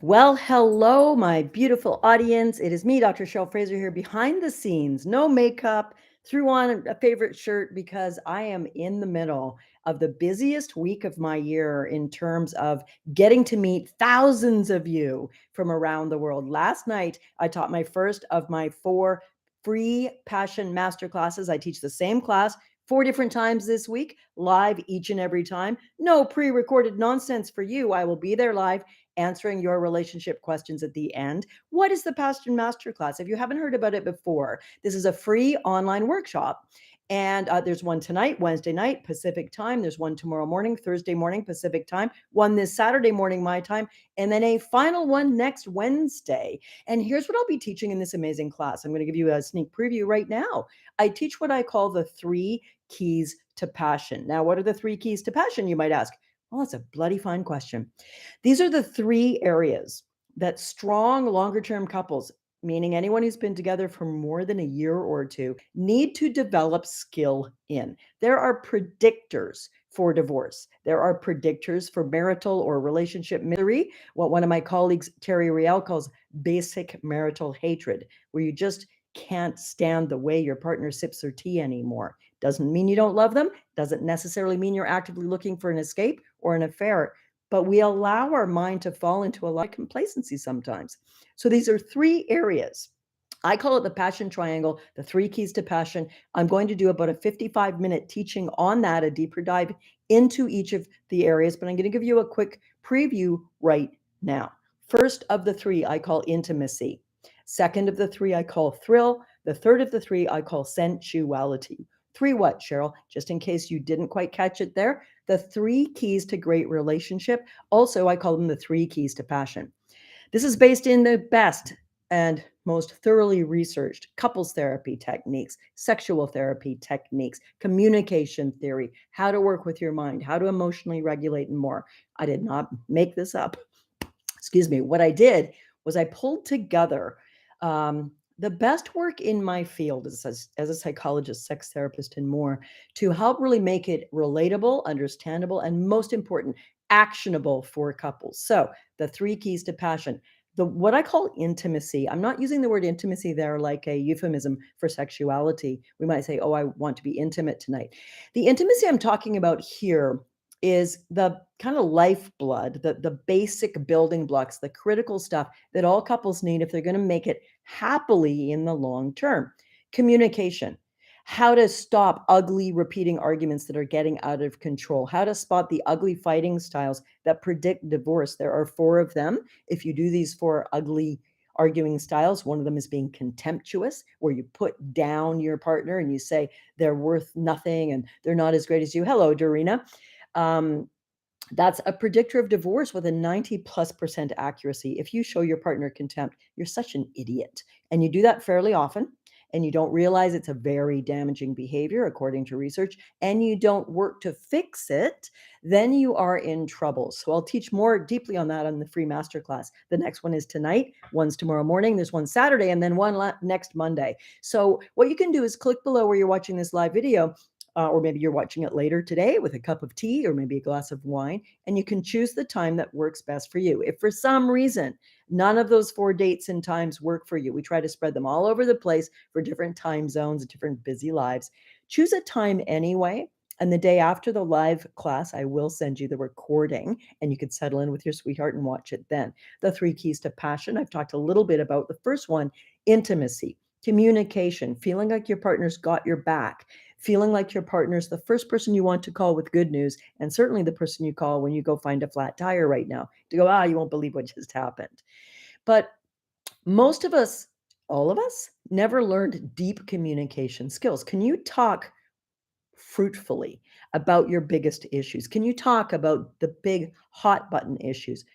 Well, hello, my beautiful audience. It is me, Dr. Cheryl Fraser, here behind the scenes. No makeup, threw on a favorite shirt because I am in the middle of the busiest week of my year in terms of getting to meet thousands of you from around the world. Last night, I taught my first of my 4 free passion masterclasses. I teach the same class 4 different times this week, live each and every time. No pre recorded nonsense for you. I will be there live answering your relationship questions at the end. What is the Passion Masterclass? If you haven't heard about it before, this is a free online workshop. And there's one tonight, Wednesday night, Pacific time. There's one tomorrow morning, Thursday morning, Pacific time. One this Saturday morning, my time. And then a final one next Wednesday. And here's what I'll be teaching in this amazing class. I'm going to give you a sneak preview right now. I teach what I call the 3 keys to passion. Now, what are the 3 keys to passion, you might ask? Well, that's a bloody fine question. These are the 3 areas that strong, longer term couples, meaning anyone who's been together for more than a year or two, need to develop skill in. There are predictors for divorce. There are predictors for marital or relationship misery, what one of my colleagues, Terry Riel, calls basic marital hatred, where you just can't stand the way your partner sips their tea anymore. Doesn't mean you don't love them, doesn't necessarily mean you're actively looking for an escape or an affair, but we allow our mind to fall into a lot of complacency sometimes. So these are 3 areas. I call it the passion triangle, the 3 keys to passion. I'm going to do about a 55-minute teaching on that, a deeper dive into each of the areas, but I'm going to give you a quick preview right now. First of the 3, I call intimacy. Second of the 3, I call thrill. The third of the 3, I call sensuality. 3 what, Cheryl? Just in case you didn't quite catch it there, the 3 keys to great relationship. Also, I call them the 3 keys to passion. This is based in the best and most thoroughly researched couples therapy techniques, sexual therapy techniques, communication theory, how to work with your mind, how to emotionally regulate, and more. I did not make this up. Excuse me. What I did was I pulled together the best work in my field as a psychologist, sex therapist, and more to help really make it relatable, understandable, and most important, actionable for couples. So, the 3 keys to passion. The what I call intimacy. I'm not using the word intimacy there like a euphemism for sexuality. We might say, "Oh, I want to be intimate tonight." The intimacy I'm talking about here is the kind of lifeblood, the basic building blocks, the critical stuff that all couples need if they're going to make it happily in the long term. Communication, how to stop ugly repeating arguments that are getting out of control, how to spot the ugly fighting styles that predict divorce. There are 4 of them. If you do these 4 ugly arguing styles, one of them is being contemptuous, where you put down your partner and you say they're worth nothing and they're not as great as you. Hello, Dorina. Um, that's a predictor of divorce with a 90+% accuracy. If you show your partner contempt, you're such an idiot. And you do that fairly often, and you don't realize it's a very damaging behavior, according to research, and you don't work to fix it, then you are in trouble. So I'll teach more deeply on that on the free masterclass. The next one is tonight, one's tomorrow morning, there's one Saturday, and then one next Monday. So what you can do is click below where you're watching this live video, or maybe you're watching it later today with a cup of tea or maybe a glass of wine, and you can choose the time that works best for you. If for some reason none of those 4 dates and times work for you, we try to spread them all over the place for different time zones, different busy lives. Choose a time anyway. And the day after the live class, I will send you the recording and you can settle in with your sweetheart and watch it then. The 3 keys to passion. I've talked a little bit about the first one, intimacy, communication, feeling like your partner's got your back, feeling like your partner's the first person you want to call with good news, and certainly the person you call when you go find a flat tire right now to go, you won't believe what just happened. But most of us, all of us, never learned deep communication skills. Can you talk fruitfully about your biggest issues? Can you talk about the big hot button issues?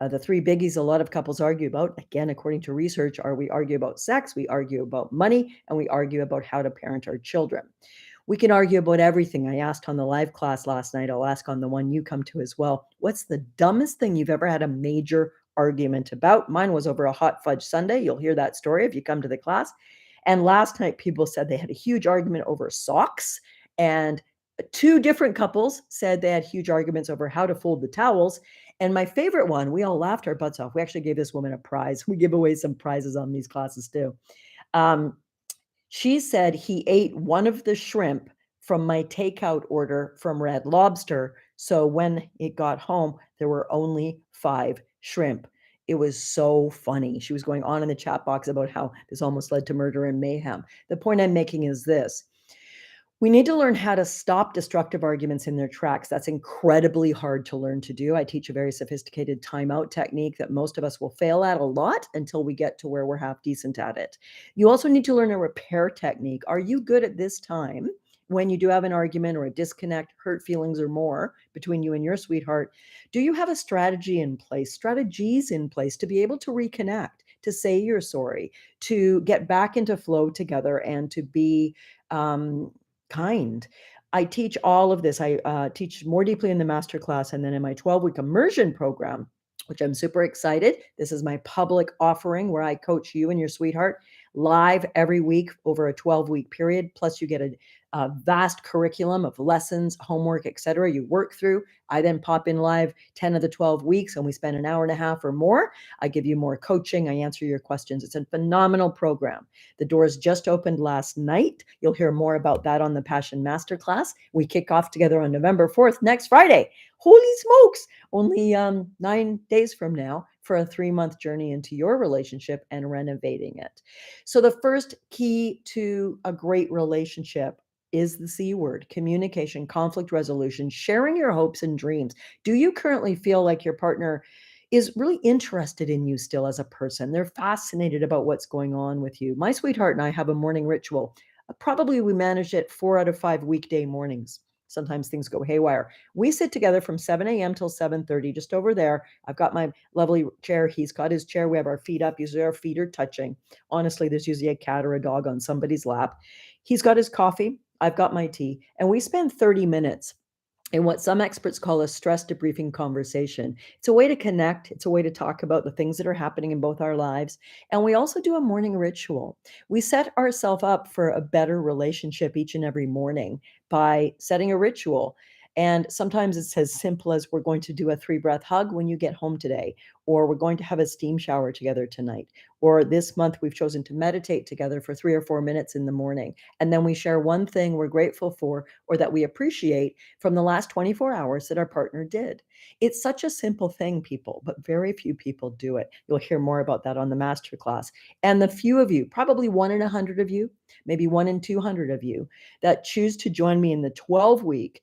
The 3 biggies a lot of couples argue about, again, according to research, are we argue about sex, we argue about money, and we argue about how to parent our children. We can argue about everything. I asked on the live class last night, I'll ask on the one you come to as well. What's the dumbest thing you've ever had a major argument about? Mine was over a hot fudge sundae. You'll hear that story if you come to the class. And last night, people said they had a huge argument over socks. And Two different couples said they had huge arguments over how to fold the towels. And my favorite one, we all laughed our butts off. We actually gave this woman a prize. We give away some prizes on these classes too. Um, she said he ate one of the shrimp from my takeout order from Red Lobster. So when it got home, there were only 5 shrimp. It was so funny. She was going on in the chat box about how this almost led to murder and mayhem. The point I'm making is this: we need to learn how to stop destructive arguments in their tracks. That's incredibly hard to learn to do. I teach a very sophisticated timeout technique that most of us will fail at a lot until we get to where we're half decent at it. You also need to learn a repair technique. Are you good at this time when you do have an argument or a disconnect, hurt feelings or more between you and your sweetheart? Do you have a strategy in place, strategies in place to be able to reconnect, to say you're sorry, to get back into flow together, and to be um, kind? I teach all of this. I teach more deeply in the masterclass and then in my 12-week immersion program, which I'm super excited. This is my public offering where I coach you and your sweetheart live every week over a 12-week period. Plus, you get a vast curriculum of lessons, homework, etc. You work through. I then pop in live 10 of the 12 weeks and we spend an hour and a half or more. I give you more coaching. I answer your questions. It's a phenomenal program. The doors just opened last night. You'll hear more about that on the Passion Masterclass. We kick off together on November 4th, next Friday. Holy smokes! Only 9 days from now for a 3-month journey into your relationship and renovating it. So, the first key to a great relationship is the C word: communication, conflict resolution, sharing your hopes and dreams. Do you currently feel like your partner is really interested in you still as a person? They're fascinated about what's going on with you. My sweetheart and I have a morning ritual. Probably we manage it 4 out of 5 weekday mornings. Sometimes things go haywire. We sit together from 7 a.m. till 7:30, just over there. I've got my lovely chair. He's got his chair. We have our feet up. Usually our feet are touching. Honestly, there's usually a cat or a dog on somebody's lap. He's got his coffee. I've got my tea. And we spend 30 minutes in what some experts call a stress debriefing conversation. It's a way to connect, it's a way to talk about the things that are happening in both our lives. And we also do a morning ritual. We set ourselves up for a better relationship each and every morning by setting a ritual. And sometimes it's as simple as: we're going to do a 3 breath hug when you get home today, or we're going to have a steam shower together tonight, or this month we've chosen to meditate together for 3 or 4 minutes in the morning. And then we share one thing we're grateful for or that we appreciate from the last 24 hours that our partner did. It's such a simple thing, people, but very few people do it. You'll hear more about that on the masterclass. And the few of you, probably 1 in 100 of you, maybe 1 in 200 of you, that choose to join me in the 12-week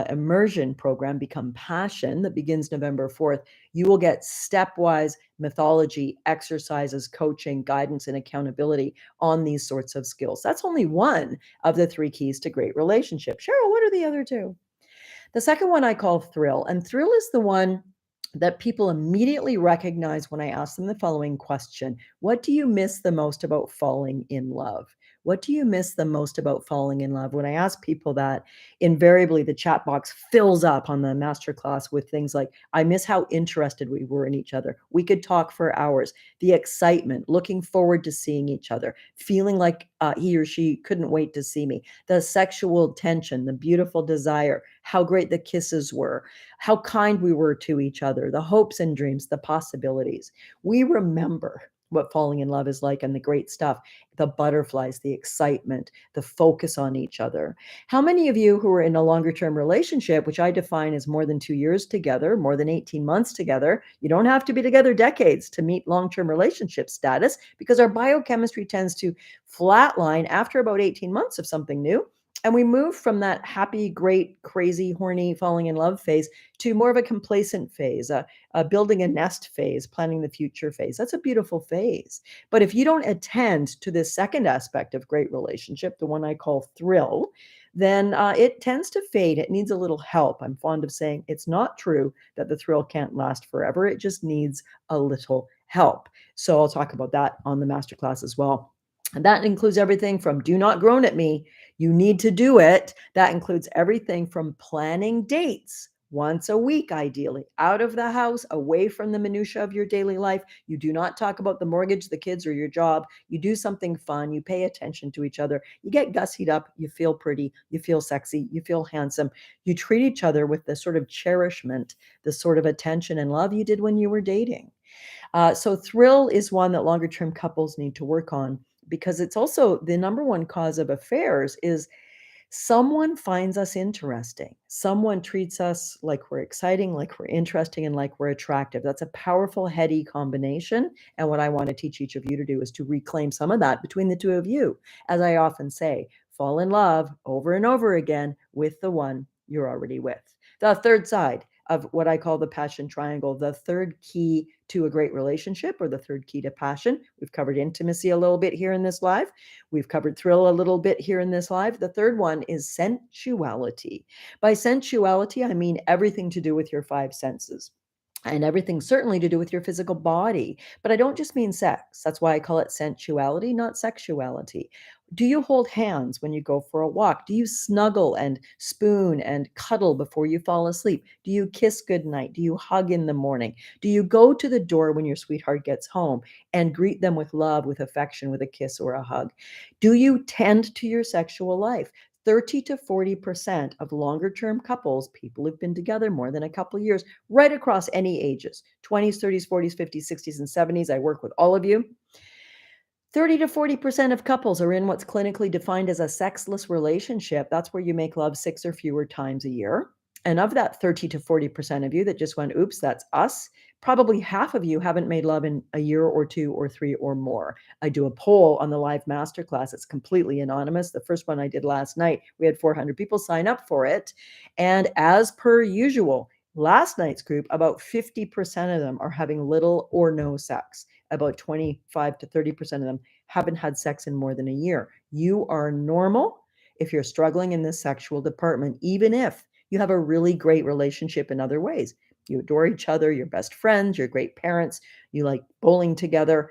immersion program, Become Passion, that begins November 4th, you will get stepwise mythology, exercises, coaching, guidance, and accountability on these sorts of skills. That's only one of the 3 keys to great relationship. Cheryl, what are the other 2? The second one I call thrill. And thrill is the one that people immediately recognize when I ask them the following question: what do you miss the most about falling in love? What do you miss the most about falling in love? When I ask people that, invariably the chat box fills up on the masterclass with things like: I miss how interested we were in each other. We could talk for hours. The excitement, looking forward to seeing each other, feeling like he or she couldn't wait to see me. The sexual tension, the beautiful desire, how great the kisses were, how kind we were to each other, the hopes and dreams, the possibilities. We remember what falling in love is like and the great stuff: the butterflies, the excitement, the focus on each other. How many of you who are in a longer term relationship, which I define as more than 2 years together, more than 18 months together? You don't have to be together decades to meet long term relationship status, because our biochemistry tends to flatline after about 18 months of something new. And we move from that happy, great, crazy, horny, falling in love phase to more of a complacent phase, a building a nest phase, planning the future phase. That's a beautiful phase. But if you don't attend to this second aspect of great relationship, the one I call thrill, then it tends to fade. It needs a little help. I'm fond of saying it's not true that the thrill can't last forever. It just needs a little help. So I'll talk about that on the masterclass as well. And that includes everything from do not groan at me, you need to do it. That includes everything from planning dates once a week, ideally, out of the house, away from the minutia of your daily life. You do not talk about the mortgage, the kids, or your job. You do something fun. You pay attention to each other. You get gussied up. You feel pretty. You feel sexy. You feel handsome. You treat each other with the sort of cherishment, the sort of attention and love you did when you were dating. So thrill is one that longer term couples need to work on, because it's also the number one cause of affairs is someone finds us interesting. Someone treats us like we're exciting, like we're interesting, and like we're attractive. That's a powerful, heady combination. And what I want to teach each of you to do is to reclaim some of that between the two of you. As I often say, fall in love over and over again with the one you're already with. The third side of what I call the passion triangle, the third key to a great relationship, or the third key to passion. We've covered intimacy a little bit here in this live. We've covered thrill a little bit here in this live. The third one is sensuality. By sensuality, I mean everything to do with your five senses. And everything certainly to do with your physical body. But I don't just mean sex. That's why I call it sensuality, not sexuality. Do you hold hands when you go for a walk? Do you snuggle and spoon and cuddle before you fall asleep? Do you kiss goodnight? Do you hug in the morning? Do you go to the door when your sweetheart gets home and greet them with love, with affection, with a kiss or a hug? Do you tend to your sexual life? 30 to 40% of longer term couples, people who've been together more than a couple of years, right across any ages, 20s, 30s, 40s, 50s, 60s, and 70s. I work with all of you. 30 to 40% of couples are in what's clinically defined as a sexless relationship. That's where you make love 6 or fewer times a year. And of that 30 to 40% of you that just went, oops, that's us, probably half of you haven't made love in a year or 2 or 3 or more. I do a poll on the live masterclass. It's completely anonymous. The first one I did last night, we had 400 people sign up for it. And as per usual, last night's group, about 50% of them are having little or no sex. About 25 to 30% of them haven't had sex in more than a year. You are normal if you're struggling in the sexual department, even if you have a really great relationship in other ways. You adore each other, you're best friends, you're great parents, you like bowling together.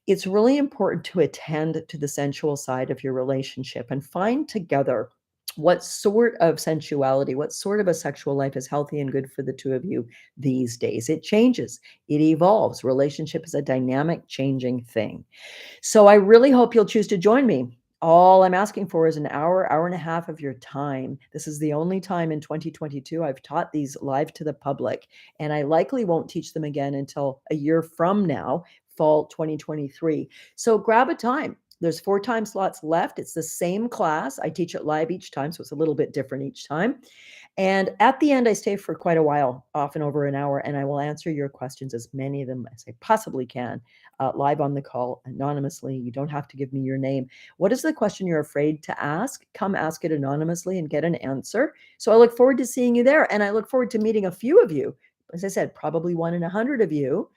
It's really important to attend to the sensual side of your relationship and find together what sort of sensuality, what sort of a sexual life is healthy and good for the two of you these days. It changes, it evolves. Relationship is a dynamic, changing thing. So I really hope you'll choose to join me. All I'm asking for is an hour, hour and a half of your time. This is the only time in 2022 I've taught these live to the public, and I likely won't teach them again until a year from now, fall 2023. So grab a time. There's 4 time slots left. It's the same class. I teach it live each time, so it's a little bit different each time. And at the end, I stay for quite a while, often over an hour, and I will answer your questions, as many of them as I possibly can, live on the call anonymously. You don't have to give me your name. What is the question you're afraid to ask? Come ask it anonymously and get an answer. So I look forward to seeing you there. And I look forward to meeting a few of you, as I said, probably 1 in 100 of you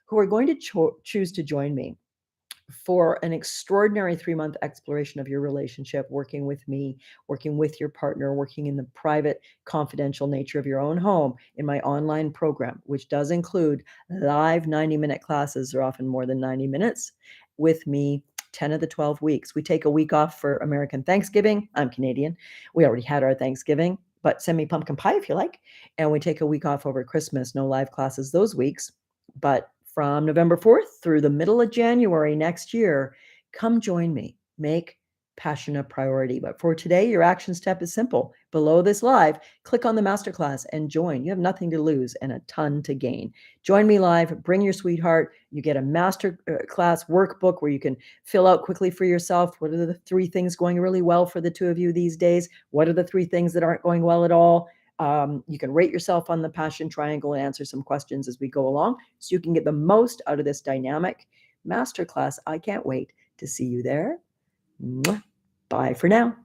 who are going to choose to join me for an extraordinary 3-month exploration of your relationship, working with me, working with your partner, working in the private, confidential nature of your own home in my online program, which does include live 90-minute classes. They're often more than 90 minutes with me 10 of the 12 weeks. We take a week off for American Thanksgiving. I'm Canadian. We already had our Thanksgiving, but send me pumpkin pie if you like. And we take a week off over Christmas. No live classes those weeks. But from November 4th through the middle of January next year, come join me. Make passion a priority. But for today, your action step is simple. Below this live, click on the masterclass and join. You have nothing to lose and a ton to gain. Join me live. Bring your sweetheart. You get a masterclass workbook where you can fill out quickly for yourself. What are the 3 things going really well for the two of you these days? What are the 3 things that aren't going well at all? You can rate yourself on the passion triangle and answer some questions as we go along so you can get the most out of this dynamic masterclass. I can't wait to see you there. Mwah. Bye for now.